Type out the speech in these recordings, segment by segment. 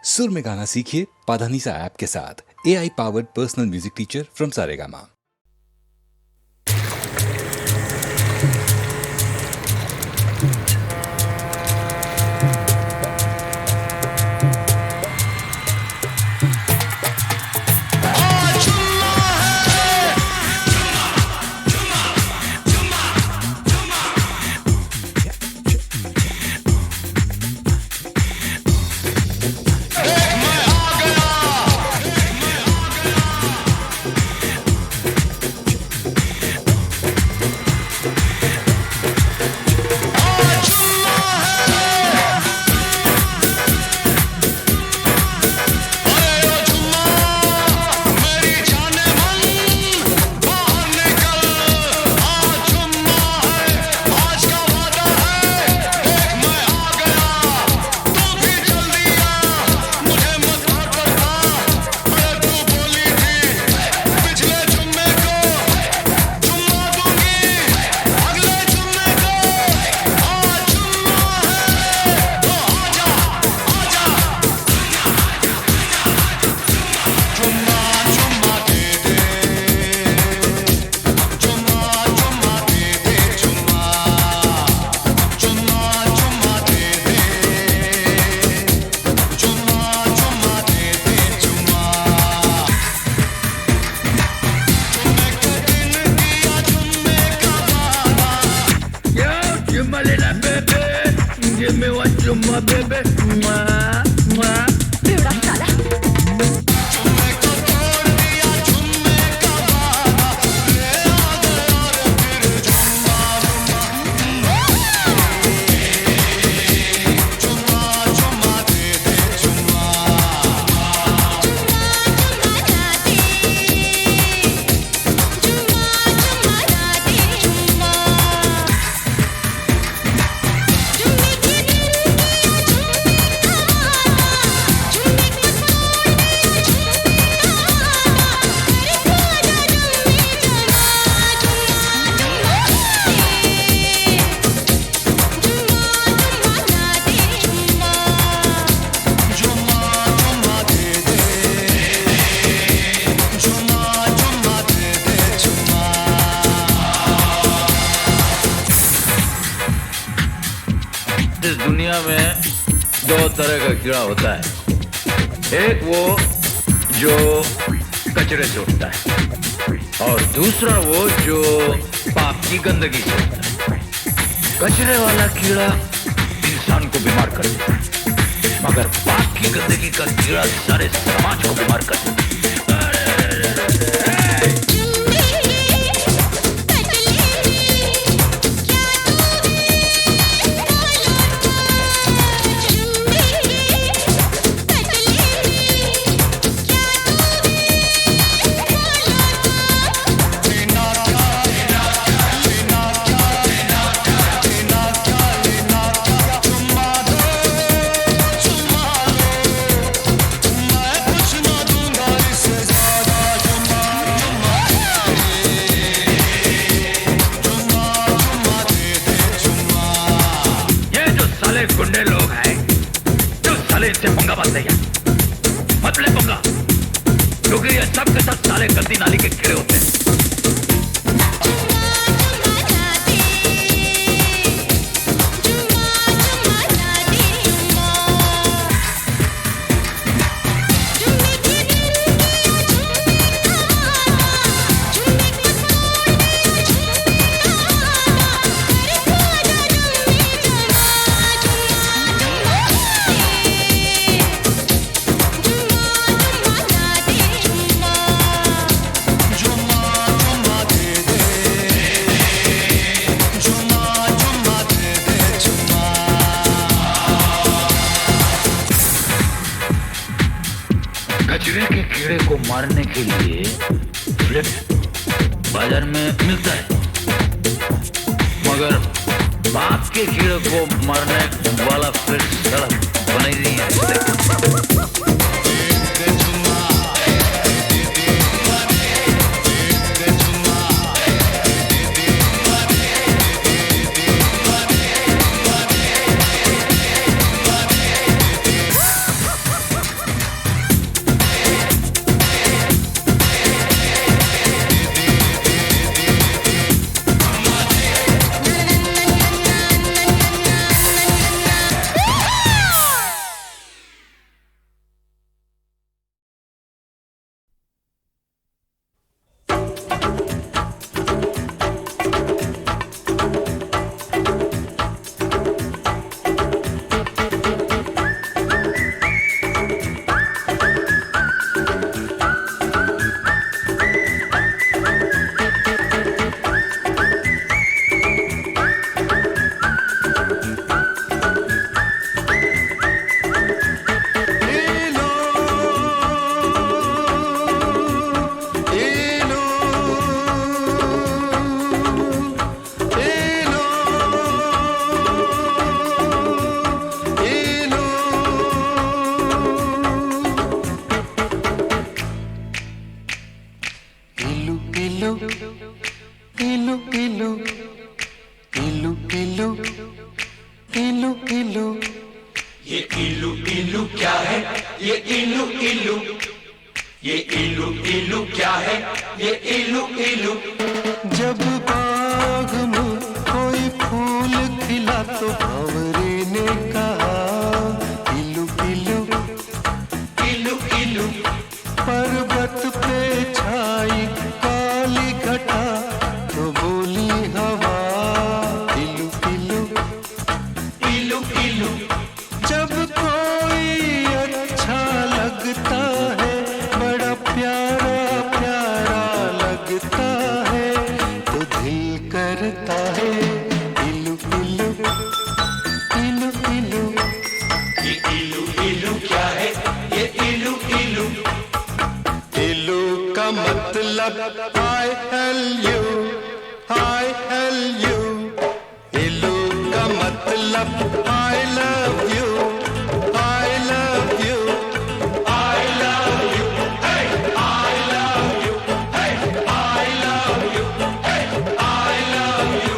सुर में गाना सीखिए पाधानीसा ऐप के साथ। AI powered personal music teacher from Saregama. Give me what you want, baby. Mwah, mwah. बेवड़ा साला। इस दुनिया में दो तरह का कीड़ा होता है। एक वो जो कचरे से उठता है और दूसरा वो जो पाप की गंदगी से उठता है। कचरे वाला कीड़ा इंसान को बीमार कर देता है, मगर पाप की गंदगी का कीड़ा सारे समाज को बीमार कर देता है। गुंडे लोग हैं जो साले इनसे पंगा मत ले मत ले पंगा, क्योंकि ये सब के सब साले गंदी नाली के कीड़े होते हैं। कचरे के कीड़े को मारने के लिए फ्लिप बाजार में मिलता है, मगर बाप के कीड़े को मारने वाला फ्लिप सड़क बनाई नहीं है। इलू क्या है ये इलू इलू, ये इलू इलू क्या है ये इलू इलू। जब बाग में कोई फूल खिला तो भंवरे ने कहा इलू इलू इलू इलू। पर्वत पे छाई काली घटा तो बोली हवा इलू इलू इलू इलू। जब कोई अच्छा लगता है, बड़ा प्यारा प्यारा लगता है, तो दिल करता है इलू इलू इलू इलू। ये इलू इलू क्या है ये इलू इलू। इलू का मतलब I L U, I L U। इलू का मतलब I love you, I love you, I love you, hey, I love you, hey, I love you, hey, I love you।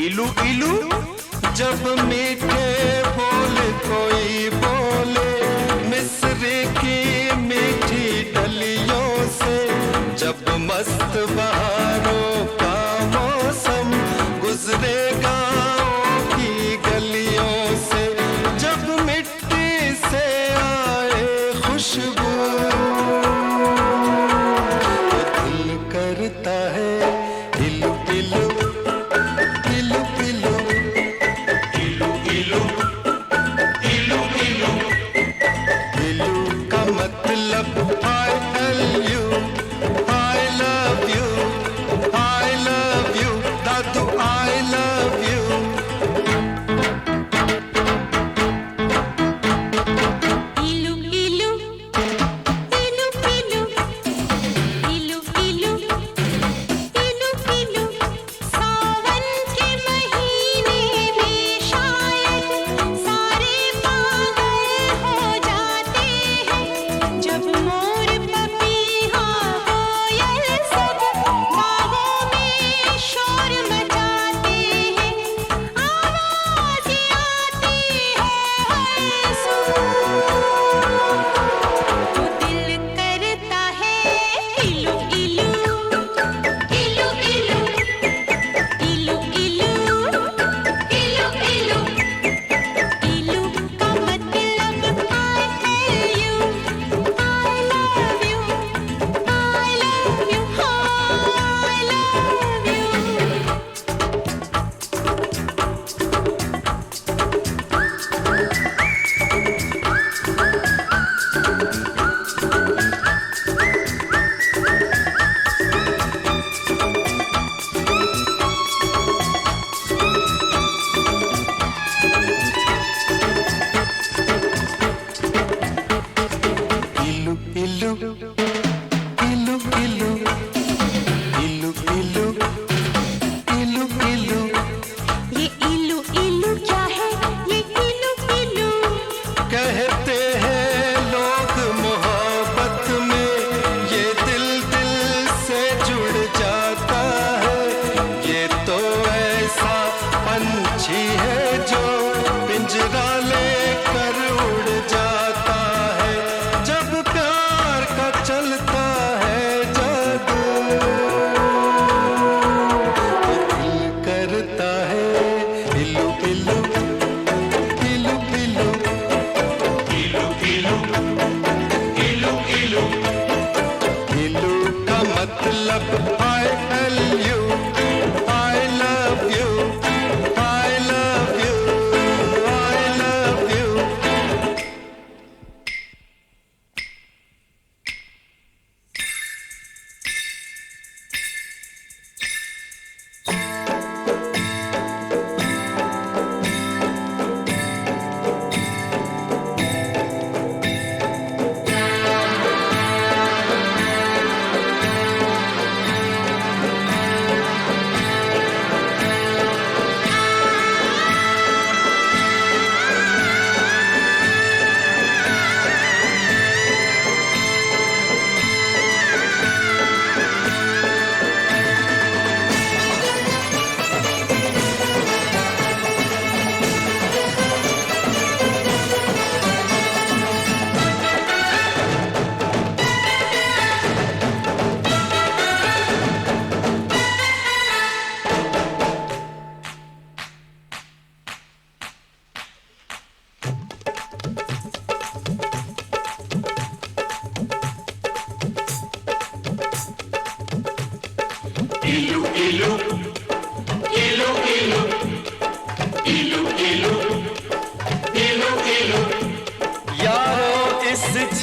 इलू इलू। जब मीठे बोल कोई बोले मिस्र की मीठी डलियों से, जब मस्त बहारों का मौसम गुजरे गाँव की गलियों से, जब मिट्टी से आए खुशबू तो दिल करता है इलू इलू इलू इलू इलू इलू इलू इलू।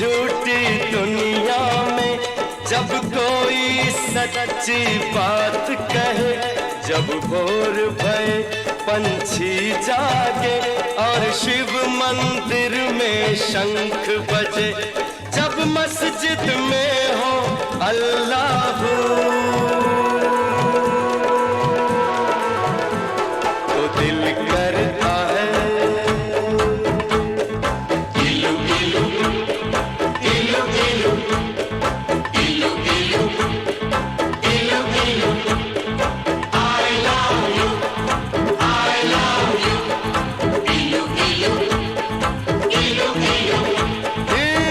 झूठी दुनिया में जब कोई सच्ची बात कहे, जब भोर भये पंछी जागे और शिव मंदिर में शंख बजे, जब मस्जिद में हो अल्लाह तो दिल करता है इलू इलू इलू इलू इलू इलू इलू इलू I love you, I love you, इलू इलू इलू इलू इलू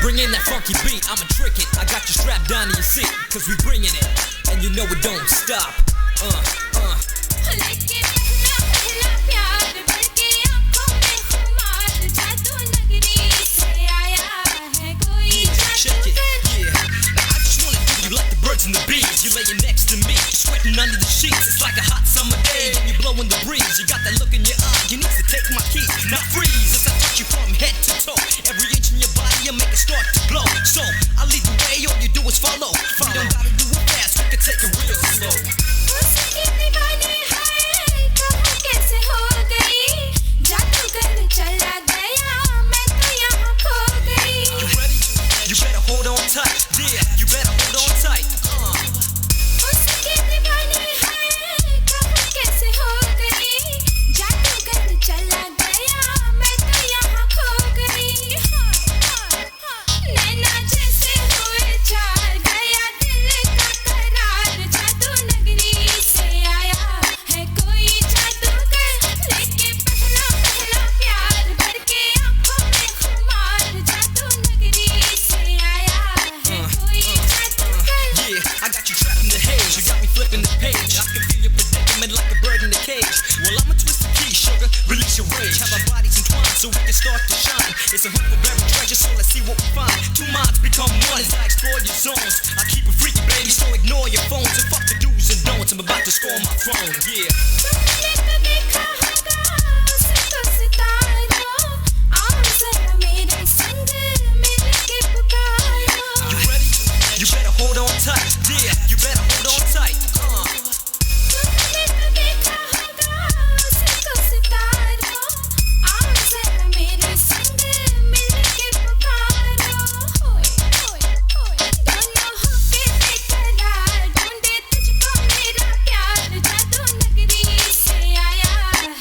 Bring in that funky beat, I'ma trick it. I got you strapped down to your seat, cause we bringing it, and you know it don't stop. लेके पहला पहला प्यार भर के आँखों में खुमार, जादू नगरी से आया है कोई Check it, जादूगर। yeah. Now I just wanna do you like the birds and the bees. You're laying next to me, sweating under the sheets. It's like a hot summer day, and you're blowing the breeze. You got that look in your eye, you need to take my keys. Now freeze, as I touch you from head to toe. Every inch in your body, I make it start to glow. So I lead the way, all you do is follow. You don't gotta do it fast, we can take it real slow. उसकी दीवानी है कहाँ कैसे हो गई, जादूगर चला गया मैं तो यहाँ खो गई। You ready? You better hold on tight. Yeah, you better hold on tight. उसकी दीवानी है कहाँ कैसे हो गई, जादूगर चला गया मैं तो यहाँ खो bridge. Have our bodies entwined so we can start to shine. It's a hunt for buried treasure, so let's see what we find. Two minds become one as I explore your zones. I keep it freaky, baby, so ignore your phones and fuck the do's and don'ts. I'm about to score my throne, yeah. तुमने तो देखा होगा उसे तो सितारों, आओ जरा मेरे संग मिलके पुकारो. You ready? You better hold on tight, yeah. You better hold on tight. तुमने तो देखा होगा उसे तो सितारों, आओ जरा मेरे संग मिलके पुकारो. होए होए होए दोनों होके बेकरार, ढूंढे तुझको मेरा प्यार. जादू नगरी से आया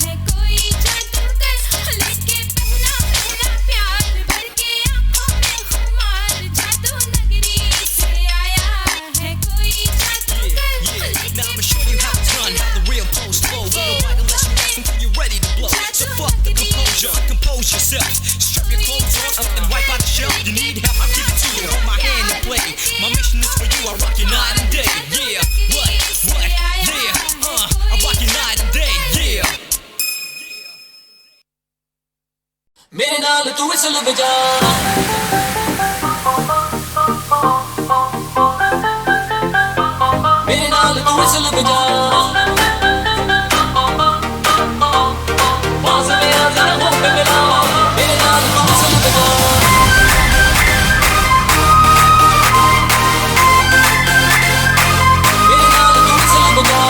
है कोई जादूगर, लेके पहला पहला प्यार भर के आँखों में खुमार. जादू नगरी से आया है कोई जादूगर, Yeah, लेके now I'ma show you how it's done, how the real post flow. Don't nobody unless you ask until you're ready to blow. So fuck the composure, compose yourself. Strip your clothes on up and wipe out the shelf. You need help, I'll give it to you. Hold my hand and play. My mission is for you, I rock you night and day. Yeah, what, yeah, I rock you night and day. Yeah. मेरे नाल तू whistle बजा मेरे नाल तू whistle बजा पास में आ जरा हो पे मिला मेरे नाल तू विसल बजा मेरे नाल तू विसल बजा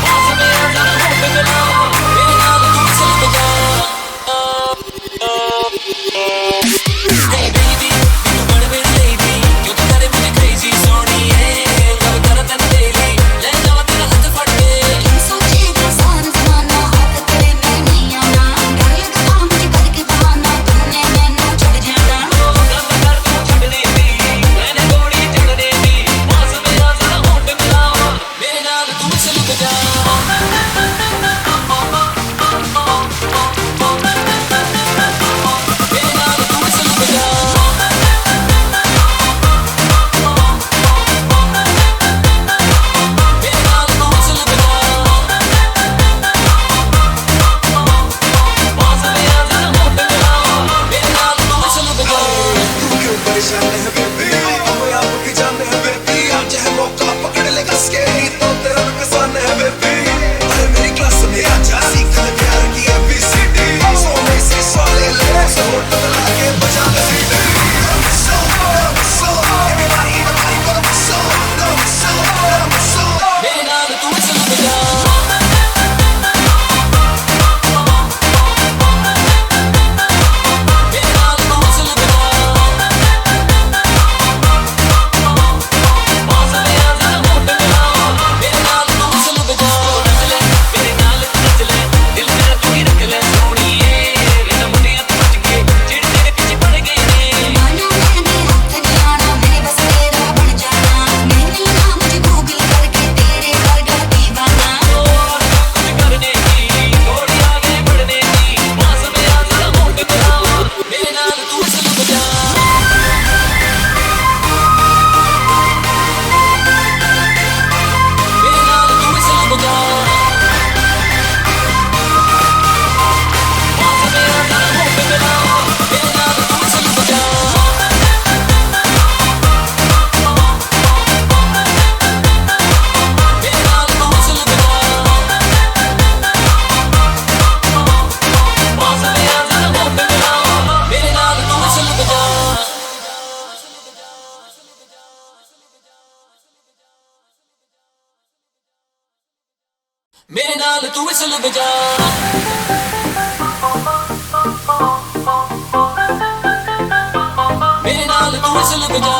पास में आ जरा हो पे मिला मेरे नाल तू विसल बजा Hey baby, you bad मेरी lady, क्यों तू करे मुझे crazy सोनी है, कब करा तन daily, ले जावा तेरा हाथ फट के. सोचेगा सारा ज़माना हाथ तेरे में नहीं आना, डर लगता मुझे करके बहाना तुमने मैनू छड़ जाना. गम कर तू छड़ने दी, मैंने गोली चढ़ने दी, पास में आ जरा होठ मिला, मेरे नाल तू विसल बजा. मेरे नाल तू विसल बजा. मेरे नाल तू विसल बजा. पास में आ जरा होठ मिला, मेरे नाल तू विसल बजा. तू क्यों परेशान है बेबी अपने आप की जान है बेबी आज है मौका पकड़ ले कस के नहीं तो तेरा नुकसान है बेबी अरे मेरी क्लास में आजा सीख ले प्यार की ABCD सोने से सोले ले सो बदला के बजा ले सीटी so everybody gonna so मेरे नाल तू विसल बजा. मेरे नाल तू विसल बजा. पास में आ जरा होठ मिला, मेरे नाल तू विसल बजा. नच ले मेरे नाल नच ले, दिल मेरा तू ही रख ले सोनी है, बिना मुंडिया तू बच के चिड़ तेरे पीछे पड़ गए ने. माना मैंने हाथ नहीं आना, मेरे बस तेरा बन जाना, नहीं ना मुझे गूगल करके तेरे वर्गा दीवाना. और कुछ करने की थोड़ी आगे बढ़ने की, पास में आ जरा होठ मिला, मेरे नाल तू विसल बजा. मेरे नाल तू विसल बजा. पास में आ जरा होठ मिला, मेरे नाल तू विसल बजा. मेरे नाल तू विसल बजा. पास में आ जरा होठ मिला, मेरे नाल तू विसल बजा. मेरे नाल तू विसल बजा. मेरे नाल तू विसल बजा.